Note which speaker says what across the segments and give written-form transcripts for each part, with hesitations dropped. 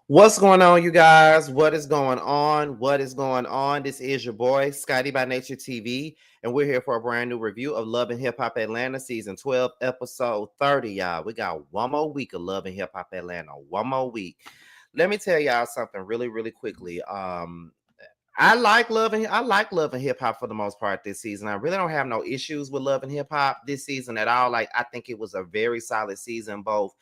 Speaker 1: What's going on, you guys? What is going on? What is going on? This is your boy, Scotty by Nature TV, and we're here for a brand new review of Love and Hip Hop Atlanta, Season 12, Episode 30, y'all. We got one more week of Love and Hip Hop Atlanta. One more week. Let me tell y'all something really quickly. I like love and hip hop for the most part this season. I really don't have no issues with love and hip hop this season at all. Like, I think it was a very solid season. Both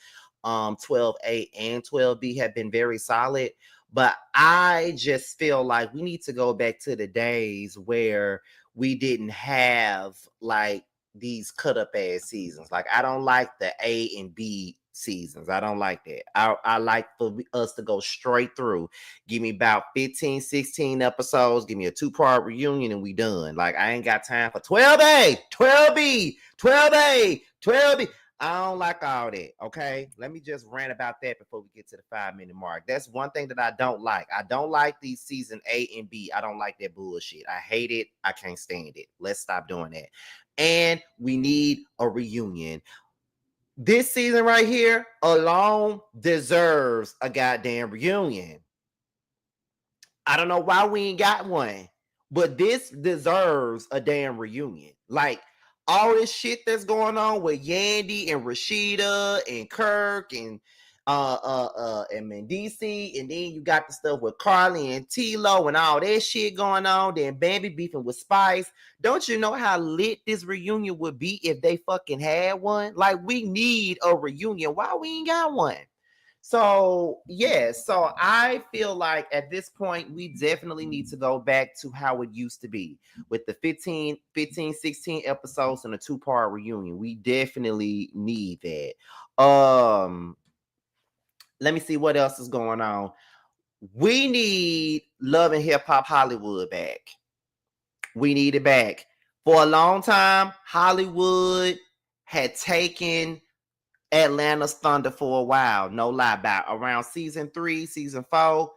Speaker 1: 12A and 12B have been very solid. But I just feel like we need to go back to the days where we didn't have like these cut up ass seasons. Like, I don't like the A and B seasons. I don't like that. I like for us to go straight through. Give me about 15, 16 episodes. Give me a 2-part reunion and we done. Like, I ain't got time for 12A, 12B, 12A, 12B. I don't like all that. Okay. Let me just rant about that before we get to the 5-minute mark. That's one thing that I don't like. I don't like these season A and B. I don't like that bullshit. I hate it. I can't stand it. Let's stop doing that. And we need a reunion. This season right here alone deserves a goddamn reunion. I don't know why we ain't got one, but this deserves a damn reunion. Like, all this shit that's going on with Yandy and Rashida and Kirk and Mendici, and then you got the stuff with Carly and Tilo and all that shit going on. Then Bambi beefing with Spice. Don't you know how lit this reunion would be if they fucking had one? Like, we need a reunion. Why we ain't got one? So, yeah, so I feel like at this point, we definitely need to go back to how it used to be with the 16 episodes and a 2-part reunion. We definitely need that. Let me see what else is going on. We need Love and Hip Hop Hollywood back. We need it back. For a long time, Hollywood had taken Atlanta's thunder for a while. No lie. About around season 3, season 4,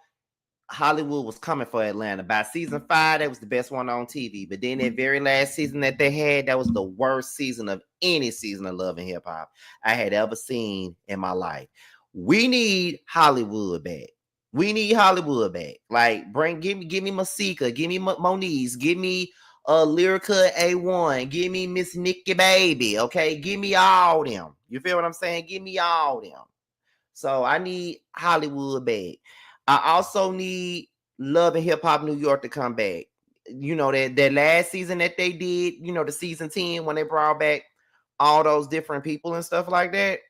Speaker 1: Hollywood was coming for Atlanta. By season 5, that was the best one on TV. But then that very last season that they had, that was the worst season of any season of Love and Hip Hop I had ever seen in my life. We need Hollywood back. We need Hollywood back. Like, give me Masika, give me Moniz, give me Lyrica A1, give me Miss Nikki Baby, okay? Give me all them. You feel what I'm saying? Give me all them. So I need Hollywood back. I also need Love and Hip Hop New York to come back. You know, that last season that they did, you know, the season 10 when they brought back all those different people and stuff like that.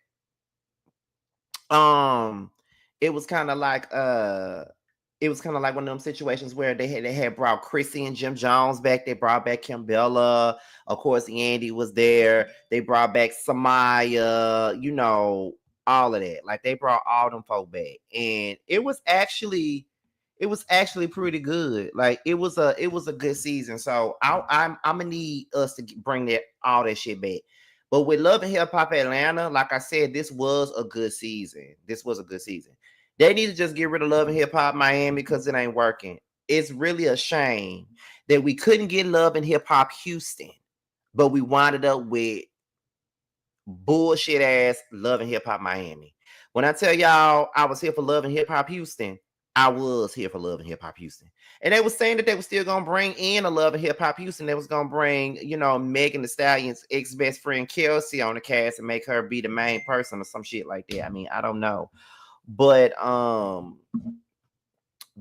Speaker 1: It was kind of like one of them situations where they had brought Chrissy and Jim Jones back. They brought back Kim Bella. Of course, Andy was there. They brought back Samaya, you know, all of that. Like, they brought all them folk back. And it was actually pretty good. Like, it was a good season. So I'm gonna need us to bring all that shit back. But with Love and Hip Hop Atlanta, like I said, this was a good season. They need to just get rid of Love and Hip Hop Miami because it ain't working. It's really a shame that we couldn't get Love and Hip Hop Houston, but we winded up with bullshit ass Love and Hip Hop Miami. When I tell y'all I was here for Love and Hip Hop Houston, I was here for Love and Hip Hop Houston. And they were saying that they were still going to bring in a Love and Hip Hop Houston. They was going to bring, you know, Megan Thee Stallion's ex-best friend Kelsey on the cast and make her be the main person or some shit like that. I mean, I don't know. But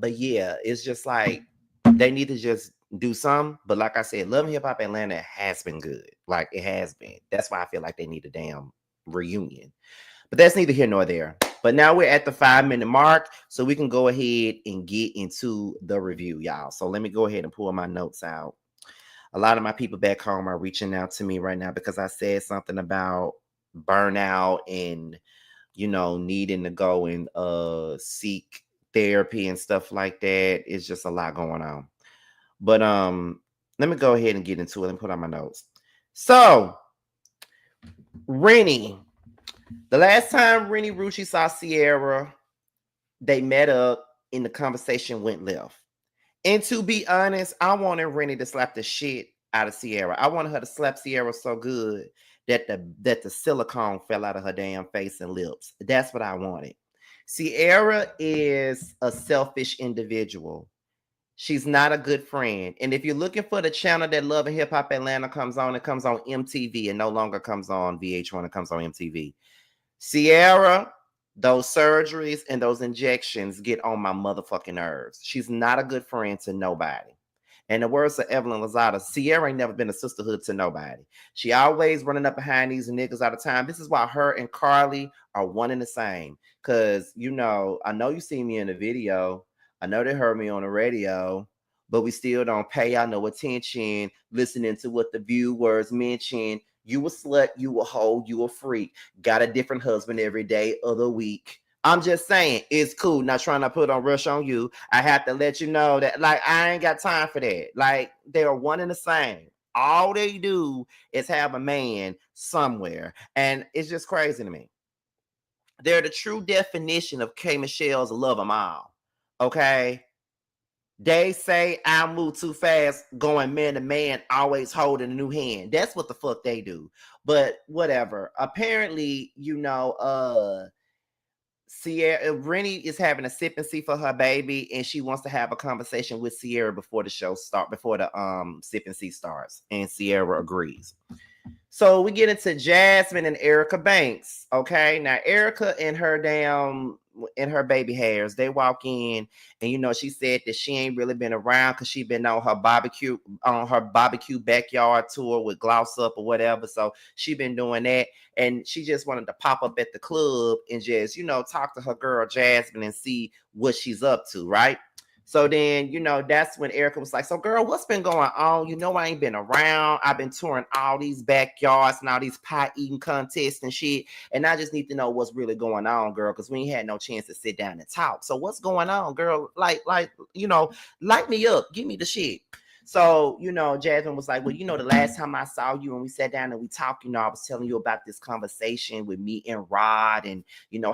Speaker 1: yeah, it's just like they need to just do some. But like I said, Love and Hip Hop Atlanta has been good. Like, it has been. That's why I feel like they need a damn reunion. But that's neither here nor there. But now we're at the 5-minute mark, so we can go ahead and get into the review, y'all. So let me go ahead and pull my notes out. A lot of my people back home are reaching out to me right now because I said something about burnout and, you know, needing to go and seek therapy and stuff like that. It's just a lot going on. But let me go ahead and get into it and put on my notes. So, Rennie. The last time Rennie Rucci saw Sierra, they met up and the conversation went left. And to be honest, I wanted Rennie to slap the shit out of Sierra. I wanted her to slap Sierra so good that the silicone fell out of her damn face and lips. That's what I wanted. Sierra is a selfish individual. She's not a good friend. And if you're looking for the channel that Love and Hip Hop Atlanta comes on, it comes on MTV and no longer comes on VH1. It comes on MTV. Sierra, those surgeries and those injections get on my motherfucking nerves. She's not a good friend to nobody. In the words of Evelyn Lozada, Sierra ain't never been a sisterhood to nobody. She always running up behind these niggas all the time. This is why her and Carly are one and the same. Cause I know you see me in the video. I know they heard me on the radio, but we still don't pay y'all no attention, listening to what the viewers mention. You a slut, you a hoe, you a freak. Got a different husband every day of the week. I'm just saying, it's cool. Not trying to put on rush on you. I have to let you know that, like, I ain't got time for that. Like, they are one and the same. All they do is have a man somewhere. And it's just crazy to me. They're the true definition of K. Michelle's love 'em all. Okay? They say I move too fast, going man to man, always holding a new hand. That's what the fuck they do. But whatever. Apparently, Sierra Rennie is having a sip and see for her baby, and she wants to have a conversation with Sierra before the sip and see starts. And Sierra agrees. So we get into Jasmine and Erica Banks. Okay, now Erica and her baby hairs, they walk in, and she said that she ain't really been around because she been on her barbecue backyard tour with Gloss Up or whatever. So she been doing that, and she just wanted to pop up at the club and just talk to her girl Jasmine and see what she's up to, right? So then, that's when Erica was like, so girl, what's been going on? I ain't been around. I've been touring all these backyards and all these pie eating contests and shit. And I just need to know what's really going on, girl, because we ain't had no chance to sit down and talk. So what's going on, girl? Light me up. Give me the shit. So, Jasmine was like, well, the last time I saw you and we sat down and we talked, I was telling you about this conversation with me and Rod and,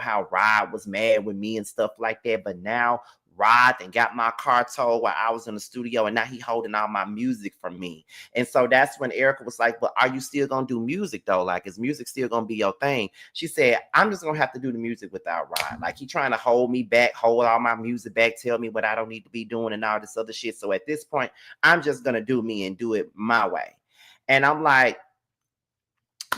Speaker 1: how Rod was mad with me and stuff like that. But now Rod and got my car towed while I was in the studio, and now he holding all my music from me. And so that's when Erica was like, well, are you still gonna do music though? Like, is music still gonna be your thing? She said, I'm just gonna have to do the music without Rod. Like, he trying to hold me back, hold all my music back, tell me what I don't need to be doing and all this other shit. So at this point, I'm just gonna do me and do it my way. And I'm like,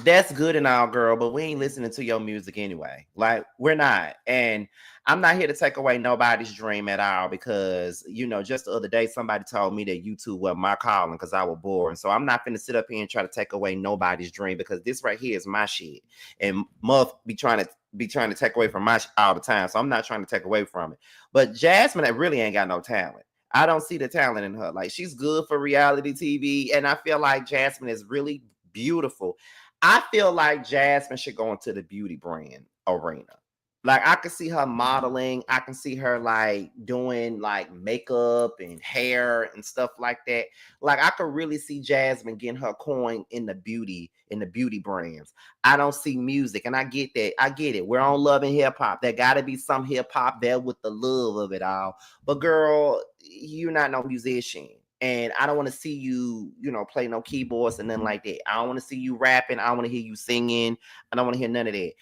Speaker 1: that's good and all, girl, but we ain't listening to your music anyway. Like, we're not. And I'm not here to take away nobody's dream at all because, just the other day, somebody told me that YouTube was my calling because I was bored. So I'm not finna sit up here and try to take away nobody's dream because this right here is my shit. And Muff be trying to take away from my shit all the time. So I'm not trying to take away from it. But Jasmine, that really ain't got no talent. I don't see the talent in her. Like, she's good for reality TV. And I feel like Jasmine is really beautiful. I feel like Jasmine should go into the beauty brand arena. Like, I can see her modeling. I can see her like doing like makeup and hair and stuff like that. Like, I could really see Jasmine getting her coin in the beauty brands. I don't see music, and I get that. I get it. We're on Love and Hip Hop. There got to be some hip hop there with the love of it all. But girl, you're not no musician. And I don't want to see you, play no keyboards and nothing like that. I don't want to see you rapping. I don't want to hear you singing. I don't want to hear none of that.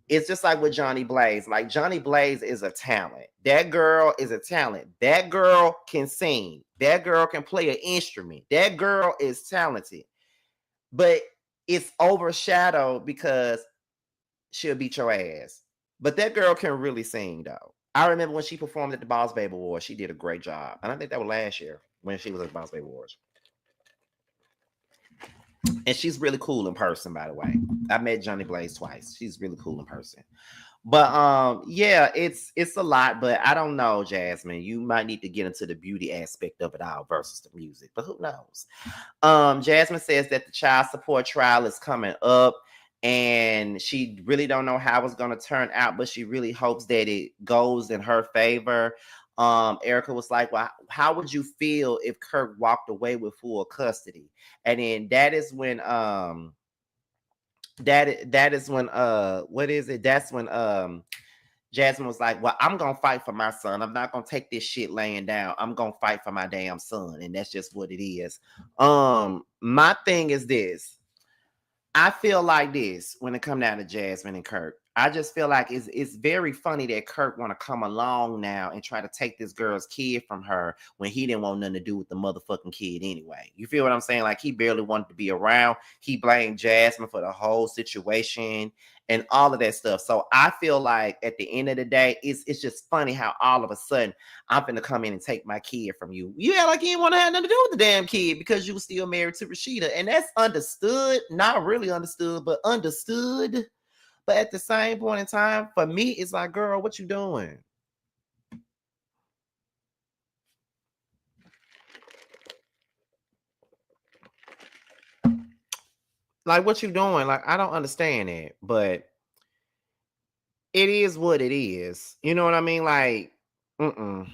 Speaker 1: It's just like with Johnny Blaze. Like, Johnny Blaze is a talent. That girl is a talent. That girl can sing. That girl can play an instrument. That girl is talented. But it's overshadowed because she'll beat your ass. But that girl can really sing, though. I remember when she performed at the Boss Baby Awards, she did a great job. And I think that was last year when she was at the Boss Baby Awards. And she's really cool in person, by the way. I met Johnny Blaze twice. She's really cool in person. But yeah, it's a lot, but I don't know, Jasmine. You might need to get into the beauty aspect of it all versus the music, but who knows? Jasmine says that the child support trial is coming up, and she really don't know how it's going to turn out, but she really hopes that it goes in her favor. Erica was like, well, how would you feel if Kirk walked away with full custody? And then that is when what is it? That's when Jasmine was like, well, I'm gonna fight for my son. I'm not gonna take this shit laying down. I'm gonna fight for my damn son. And that's just what it is. My thing is this. I feel like this when it come down to Jasmine and Kirk. I just feel like it's very funny that Kirk want to come along now and try to take this girl's kid from her when he didn't want nothing to do with the motherfucking kid anyway. You feel what I'm saying? Like he barely wanted to be around. He blamed Jasmine for the whole situation and all of that stuff. So I feel like at the end of the day, it's just funny how all of a sudden I'm gonna come in and take my kid from you. You act like you didn't want to have nothing to do with the damn kid because you were still married to Rashida, and that's understood. Not really understood, but understood. But at the same point in time, for me, it's like, girl, what you doing? Like, what you doing? Like, I don't understand it, but it is what it is. You know what I mean? Like, mm-mm.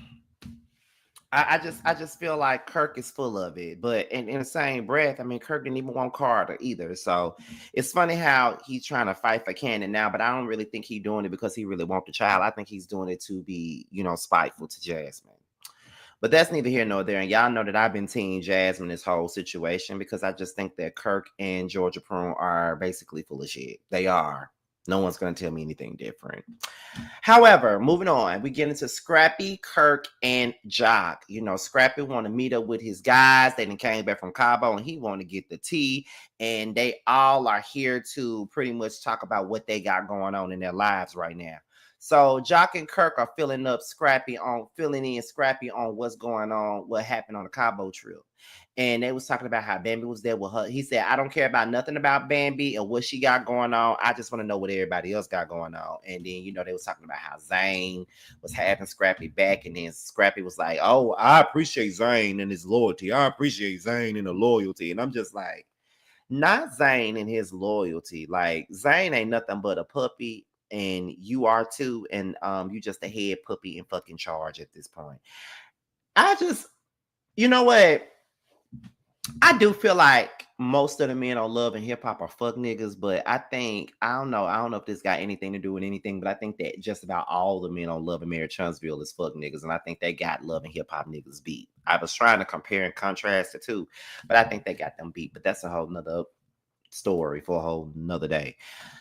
Speaker 1: I just feel like Kirk is full of it. But in the same breath, I mean, Kirk didn't even want Carter either. So it's funny how he's trying to fight for Cannon now, but I don't really think he's doing it because he really wants the child. I think he's doing it to be, spiteful to Jasmine. But that's neither here nor there. And y'all know that I've been team Jasmine this whole situation because I just think that Kirk and Georgia Prune are basically full of shit. They are. No one's going to tell me anything different. However, moving on, we get into Scrappy, Kirk, and Jock. Scrappy want to meet up with his guys. They done came back from Cabo and he want to get the tea. And they all are here to pretty much talk about what they got going on in their lives right now. So Jock and Kirk are filling in Scrappy on what's going on, what happened on the Cabo trip. And they was talking about how Bambi was there with her. He said, I don't care about nothing about Bambi and what she got going on. I just want to know what everybody else got going on. And then, they was talking about how Zane was having Scrappy back. And then Scrappy was like, oh, I appreciate Zane and his loyalty. I appreciate Zane and the loyalty. And I'm just like, not Zane and his loyalty. Like, Zane ain't nothing but a puppy. And you are too. And you just a head puppy in fucking charge at this point. You know what? I do feel like most of the men on Love and Hip Hop are fuck niggas, but I don't know. I don't know if this got anything to do with anything, but I think that just about all the men on Love and Marriage Huntsville is fuck niggas, and I think they got Love and Hip Hop niggas beat. I was trying to compare and contrast the two, but I think they got them beat. But that's a whole nother story for a whole nother day.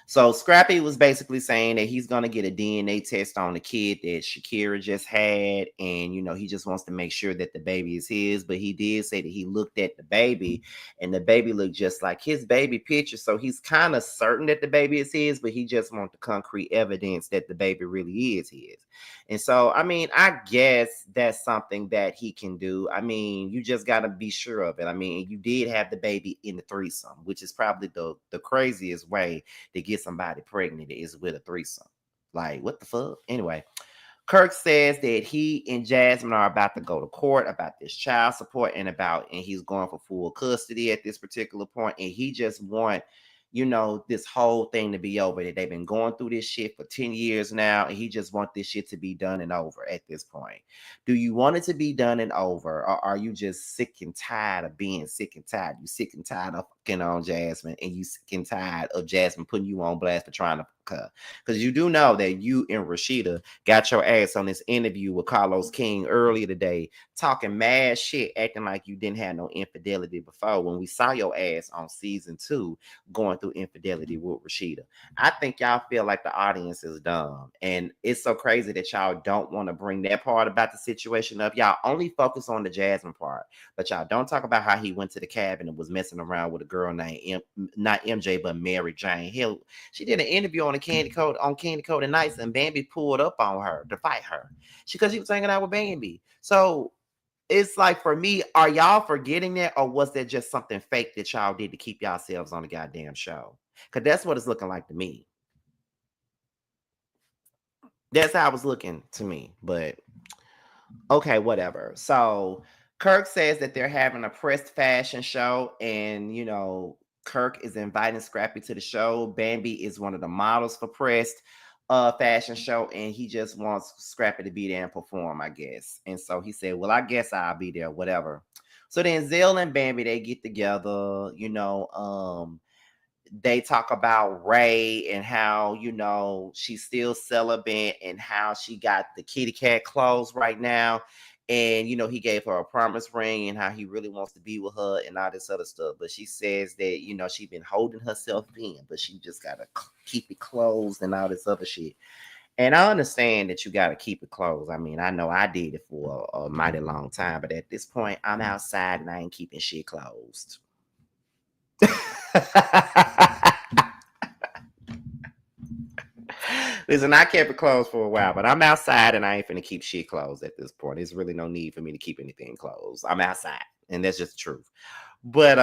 Speaker 1: So Scrappy was basically saying that he's gonna get a DNA test on the kid that Shakira just had, and he just wants to make sure that the baby is his. But he did say that he looked at the baby, and the baby looked just like his baby picture. So he's kind of certain that the baby is his, but he just wants the concrete evidence that the baby really is his. And so, I mean, I guess that's something that he can do. I mean, you just got to be sure of it. I mean, you did have the baby in the threesome, which is probably the craziest way to get somebody pregnant is with a threesome. Like, what the fuck? Anyway, Kirk says that he and Jasmine are about to go to court about this child support and he's going for full custody at this particular point, and he just want this whole thing to be over. That they've been going through this shit for 10 years now, and he just want this shit to be done and over at this point. Do you want it to be done and over, or are you just sick and tired of being sick and tired? You sick and tired of fucking on Jasmine, and you sick and tired of Jasmine putting you on blast for trying to because you do know that you and Rashida got your ass on this interview with Carlos King earlier today, talking mad shit, acting like you didn't have no infidelity before when we saw your ass on season 2 going through infidelity with Rashida. I think y'all feel like the audience is dumb. And it's so crazy that y'all don't want to bring that part about the situation up. Y'all only focus on the Jasmine part, but y'all don't talk about how he went to the cabin and was messing around with a girl named not MJ, but Mary Jane Hill. She did an interview on Candy Code and Nights, and Bambi pulled up on her to fight her. Because she was hanging out with Bambi. So it's like, for me, are y'all forgetting that, or was that just something fake that y'all did to keep yourselves on the goddamn show? Because that's what it's looking like to me. That's how it was looking to me. But okay, whatever. So Kirk says that they're having a pressed fashion show, and Kirk is inviting Scrappy to the show. Bambi is one of the models for pressed fashion show, and he just wants Scrappy to be there and perform, I guess. And so he said, well, I guess I'll be there, whatever. So then Zell and Bambi, they get together, they talk about Ray and how, she's still celibate and how she got the kitty cat clothes right now. And he gave her a promise ring and how he really wants to be with her and all this other stuff. But she says that she been holding herself in, but she just gotta keep it closed and all this other shit. And I understand that you gotta keep it closed. I mean, I know I did it for a mighty long time, but at this point, I'm outside and I ain't keeping shit closed. Listen, I kept it closed for a while, but I'm outside and I ain't finna keep shit closed at this point. There's really no need for me to keep anything closed. I'm outside, and that's just the truth. But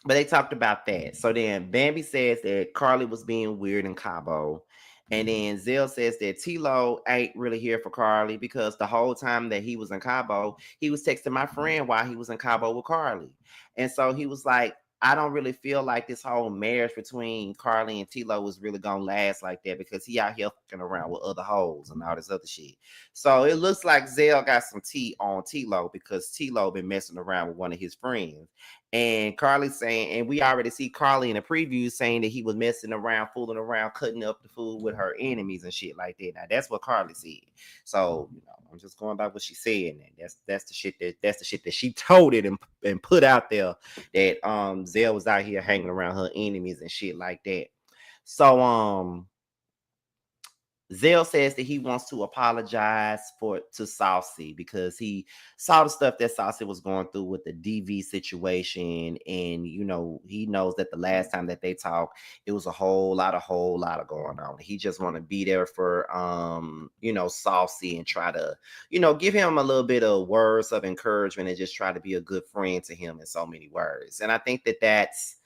Speaker 1: they talked about that. So then Bambi says that Carly was being weird in Cabo. And then Zell says that T-Lo ain't really here for Carly because the whole time that he was in Cabo, he was texting my friend while he was in Cabo with Carly. And so he was like, I don't really feel like this whole marriage between Carly and T-Lo was really gonna last like that because he out here fucking around with other hoes and all this other shit. So it looks like Zell got some tea on T-Lo because T-Lo been messing around with one of his friends. And Carly saying, and we already see Carly in the preview saying that he was messing around, fooling around, cutting up the food with her enemies and shit like that. Now that's what Carly said. So I'm just going by what she said. And that's the shit that she told it and put out there that Zell was out here hanging around her enemies and shit like that. So Zell says that he wants to apologize to Saucy because he saw the stuff that Saucy was going through with the DV situation, and he knows that the last time that they talked, it was a whole lot of going on. He just want to be there for Saucy and try to give him a little bit of words of encouragement and just try to be a good friend to him in so many words. And I think that that's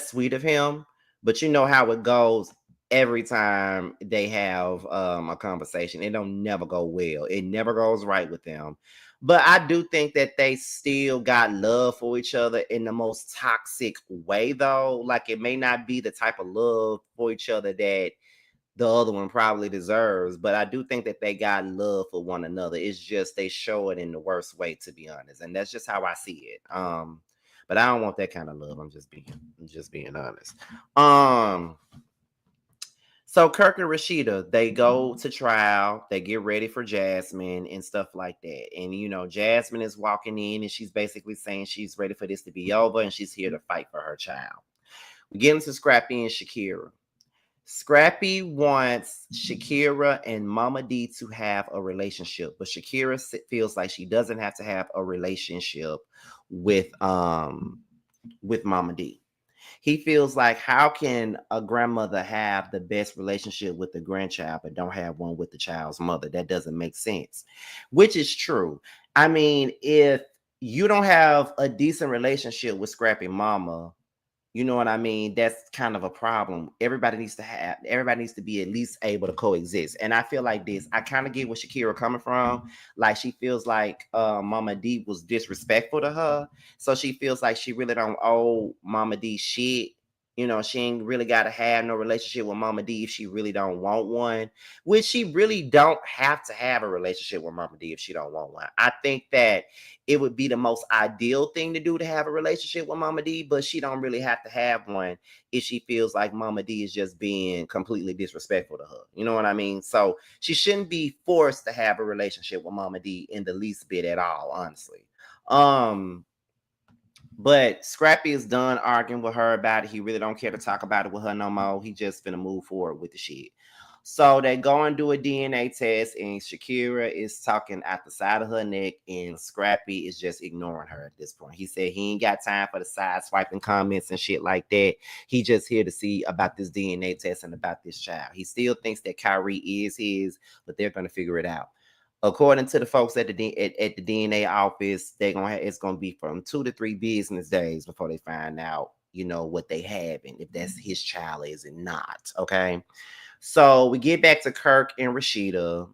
Speaker 1: sweet of him, but you know how it goes. Every time they have a conversation, it don't never go well. It never goes right with them. But I do think that they still got love for each other in the most toxic way, though. Like, it may not be the type of love for each other that the other one probably deserves, but I do think that they got love for one another. It's just they show it in the worst way, to be honest, and that's just how I see it. But I don't want that kind of love. I'm just being honest. So Kirk and Rashida, they go to trial. They get ready for Jasmine and stuff like that. And Jasmine is walking in and she's basically saying she's ready for this to be over and she's here to fight for her child. We get into Scrappy and Shakira. Scrappy wants Shakira and Mama D to have a relationship, but Shakira feels like she doesn't have to have a relationship with Mama D. He feels like, how can a grandmother have the best relationship with the grandchild but don't have one with the child's mother? That doesn't make sense, which is true. I mean, if you don't have a decent relationship with Scrappy Mama, you know what I mean? That's kind of a problem. Everybody needs to be at least able to coexist. And I feel like this. I kind of get where Shakira coming from. Like, she feels like Mama D was disrespectful to her. So she feels like she really don't owe Mama D shit. She ain't really got to have no relationship with Mama D if she really don't want one. Which she really don't have to have a relationship with Mama D if she don't want one. I think that it would be the most ideal thing to do to have a relationship with Mama D, but she don't really have to have one if she feels like Mama D is just being completely disrespectful to her. You know what I mean? So she shouldn't be forced to have a relationship with Mama D in the least bit at all, honestly. But Scrappy is done arguing with her about it. He really don't care to talk about it with her no more. He just finna move forward with the shit. So they go and do a DNA test, and Shakira is talking at the side of her neck, and Scrappy is just ignoring her at this point. He said he ain't got time for the side swiping comments and shit like that. He just here to see about this DNA test and about this child. He still thinks that Kyrie is his, but they're gonna figure it out. According to the folks at the DNA office, it's gonna be from 2 to 3 business days before they find out, what they have and if that's his child is and not. Okay. So we get back to Kirk and Rashida.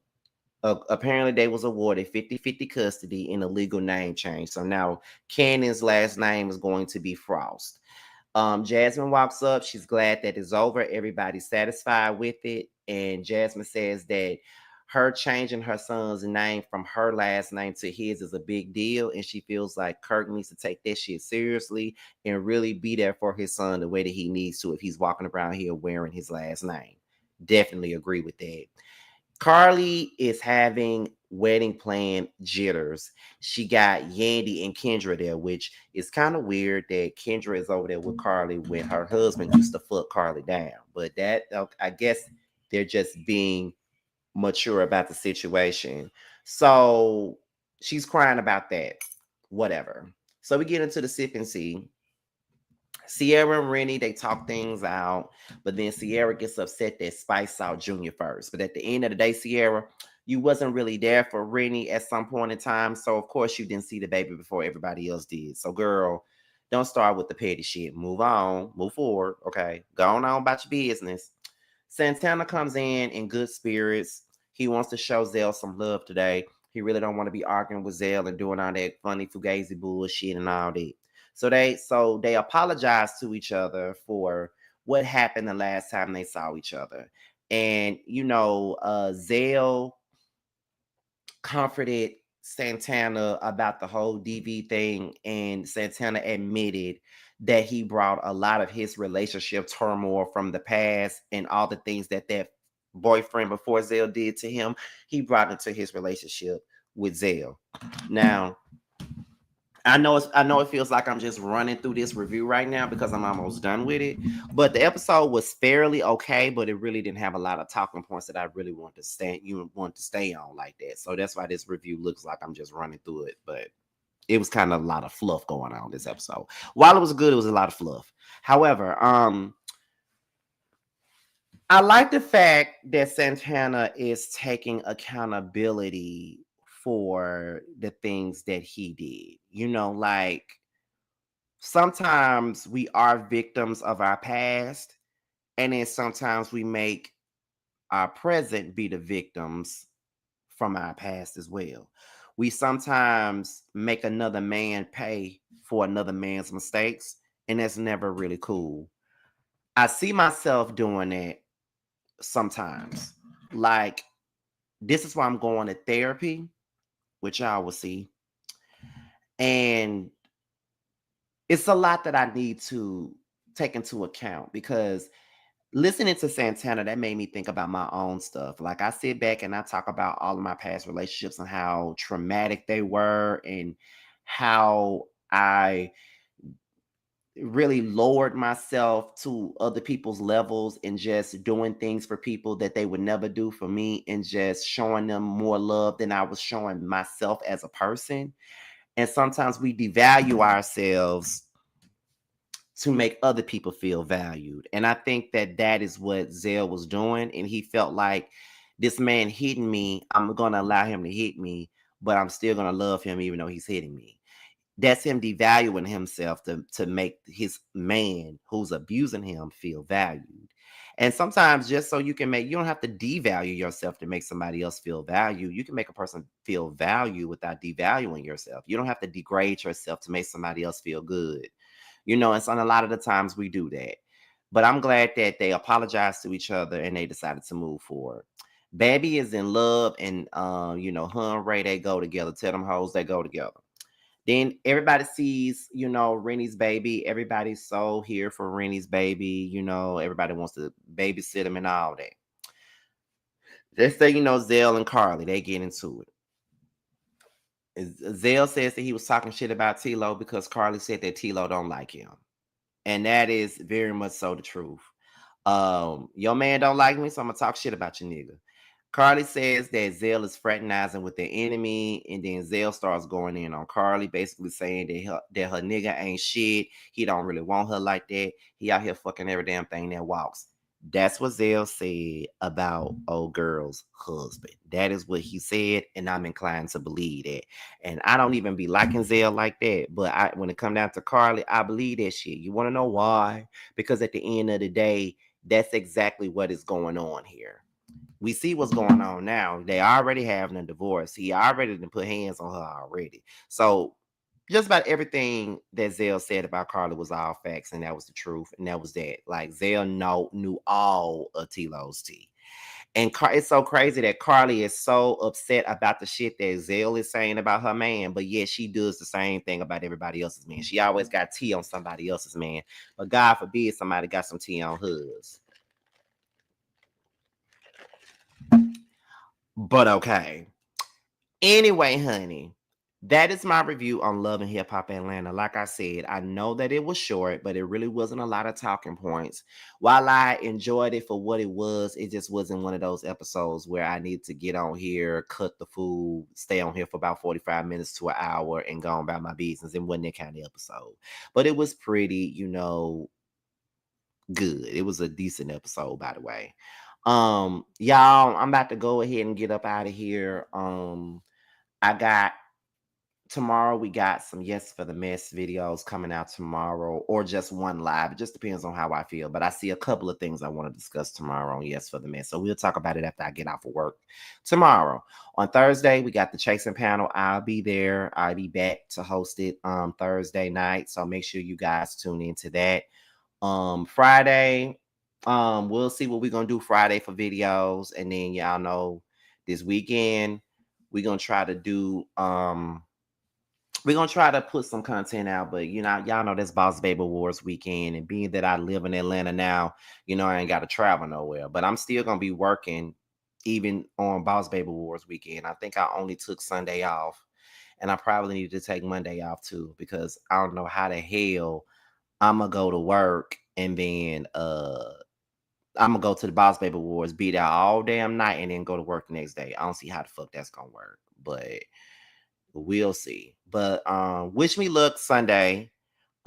Speaker 1: Apparently they was awarded 50-50 custody in a legal name change. So now Cannon's last name is going to be Frost. Jasmine walks up. She's glad that it's over. Everybody's satisfied with it. And Jasmine says that her changing her son's name from her last name to his is a big deal. And she feels like Kirk needs to take that shit seriously and really be there for his son the way that he needs to if he's walking around here wearing his last name. Definitely agree with that. Carly is having wedding plan jitters. She got Yandy and Kendra there, which is kind of weird that Kendra is over there with Carly when her husband used to fuck Carly down. But that, I guess they're just being mature about the situation. So she's crying about that. Whatever. So we get into the sip and see. Sierra and Rennie, they talk things out, but then Sierra gets upset that Spice out Junior first. But at the end of the day, Sierra, you wasn't really there for Rennie at some point in time. So of course you didn't see the baby before everybody else did. So girl, don't start with the petty shit. Move on, move forward. Okay. Go on about your business. Santana comes in good spirits. He wants to show Zell some love today. He really don't want to be arguing with Zell and doing all that funny fugazi bullshit and all that. So they apologize to each other for what happened the last time they saw each other. And Zell comforted Santana about the whole DV thing, and Santana admitted that he brought a lot of his relationship turmoil from the past and all the things that boyfriend before Zell did to him. He brought into his relationship with Zell. Now, I know it feels like I'm just running through this review right now because I'm almost done with it. But the episode was fairly okay, but it really didn't have a lot of talking points that I really want to stay on like that. So that's why this review looks like I'm just running through it. But it was kind of a lot of fluff going on this episode. While it was good, it was a lot of fluff. However, I like the fact that Santana is taking accountability for the things that he did. Like sometimes we are victims of our past, and then sometimes we make our present be the victims from our past as well. We sometimes make another man pay for another man's mistakes, and that's never really cool. I see myself doing that sometimes. Like, this is why I'm going to therapy, which y'all will see. And it's a lot that I need to take into account because listening to Santana, that made me think about my own stuff. Like, I sit back and I talk about all of my past relationships and how traumatic they were and how I really lowered myself to other people's levels and just doing things for people that they would never do for me and just showing them more love than I was showing myself as a person. And sometimes we devalue ourselves to make other people feel valued. And I think that is what Zell was doing. And he felt like, this man hitting me, I'm going to allow him to hit me, but I'm still going to love him even though he's hitting me. That's him devaluing himself to make his man who's abusing him feel valued. And sometimes just so you don't have to devalue yourself to make somebody else feel valued. You can make a person feel valued without devaluing yourself. You don't have to degrade yourself to make somebody else feel good. And so a lot of the times we do that. But I'm glad that they apologized to each other and they decided to move forward. Baby is in love, and her and Ray, they go together. Tell them hoes they go together. Then everybody sees, Rennie's baby. Everybody's so here for Rennie's baby. Everybody wants to babysit him and all that. Let's say, Zell and Carly, they get into it. Zell says that he was talking shit about T-Lo because Carly said that T-Lo don't like him. And that is very much so the truth. Your man don't like me, so I'm gonna talk shit about you, nigga. Carly says that Zell is fraternizing with the enemy, and then Zell starts going in on Carly, basically saying that her nigga ain't shit. He don't really want her like that. He out here fucking every damn thing that walks. That's what Zell said about old girl's husband. That is what he said, and I'm inclined to believe that. And I don't even be liking Zell like that, but when it come down to Carly, I believe that shit. You want to know why? Because at the end of the day, that's exactly what is going on here. We see what's going on now. They already having a divorce. He already done put hands on her already. So just about everything that Zell said about Carly was all facts, and that was the truth, and that was that. Like, Zell knew all of T-Lo's tea. And it's so crazy that Carly is so upset about the shit that Zell is saying about her man, but yet she does the same thing about everybody else's man. She always got tea on somebody else's man, but God forbid somebody got some tea on hers. But okay. Anyway, honey, that is my review on Love and Hip Hop Atlanta. Like I said, I know that it was short, but it really wasn't a lot of talking points. While I enjoyed it for what it was, it just wasn't one of those episodes where I need to get on here, cut the food, stay on here for about 45 minutes to an hour and go on about my business. It wasn't that kind of episode. But it was pretty, good. It was a decent episode, by the way. Y'all, I'm about to go ahead and get up out of here. I got tomorrow, we got some Yes for the Mess videos coming out tomorrow, or just one live. It just depends on how I feel. But I see a couple of things I want to discuss tomorrow on Yes for the Mess. So we'll talk about it after I get off of work tomorrow. On Thursday, we got the Chasing panel. I'll be there. I'll be back to host it Thursday night. So make sure you guys tune into that. Friday, we'll see what we're gonna do Friday for videos. And then y'all know this weekend we're gonna try to do we're gonna try to put some content out, but y'all know that's Boss Baby Awards weekend, and being that I live in Atlanta now, I ain't got to travel nowhere. But I'm still gonna be working even on Boss Baby Awards weekend. I think I only took Sunday off, and I probably need to take Monday off too, because I don't know how the hell I'm gonna go to work and then I'm gonna go to the Boss Baby Awards, be there all damn night, and then go to work the next day. I don't see how the fuck that's gonna work, but we'll see. But wish me luck Sunday.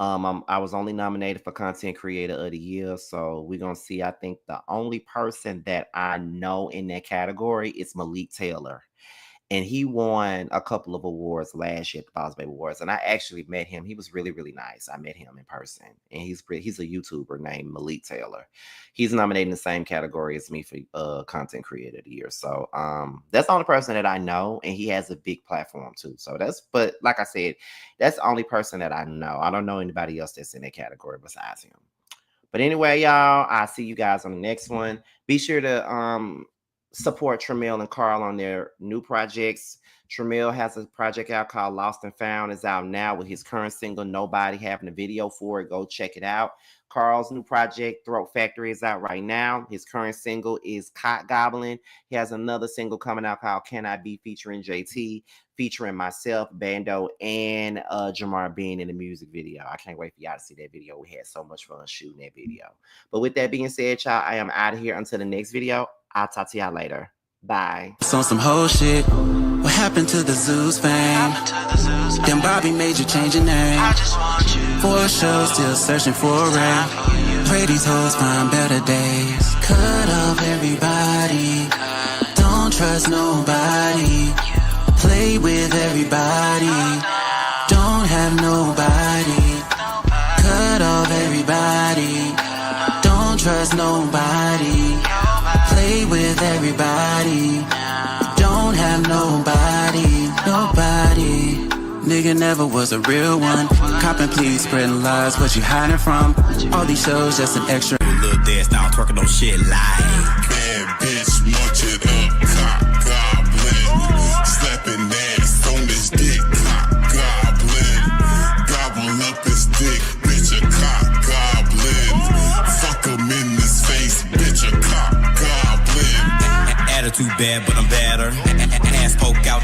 Speaker 1: I was only nominated for Content Creator of the Year, so we're gonna see. I think the only person that I know in that category is Malik Taylor. And he won a couple of awards last year at the Boss Baby Awards. And I actually met him. He was really, really nice. I met him in person. And he's a YouTuber named Malik Taylor. He's nominated in the same category as me for Content Creator of the Year. So that's the only person that I know. And he has a big platform too. But like I said, that's the only person that I know. I don't know anybody else that's in that category besides him. But anyway, y'all, I'll see you guys on the next one. Be sure to support Tramiel and Carl on their new projects. Tramiel has a project out called Lost and Found. It's out now with his current single, Nobody, having a video for it. Go check it out. Carl's new project, Throat Factory, is out right now. His current single is Cot Goblin. He has another single coming out called Can I Be, featuring JT, featuring myself, Bando, and Jamar Bean in the music video. I can't wait for y'all to see that video. We had so much fun shooting that video. But with that being said, y'all, I am out of here until the next video. I'll talk to y'all later. Bye.
Speaker 2: It's on some whole shit. What happened to the Zeus fame? Then Bobby made you change your name. For a show, still searching for a ring. Pray these hoes find better days. Cut off everybody. Don't trust nobody. Play with everybody. Don't have nobody. Cut off everybody. Don't trust nobody. Play with everybody. Don't have nobody. Nigga never was a real one. Copping please, spreading lies. What you hiding from? All these shows just an extra.
Speaker 3: Little dance now, twerking on shit live.
Speaker 4: Bad bitch, munch it up, cock goblin. Slapping ass on this dick, cock goblin. Gobble up his dick, bitch, a cock goblin. Fuck him in his face, bitch, a cock goblin.
Speaker 3: Attitude bad, but I'm better. Ass poke out.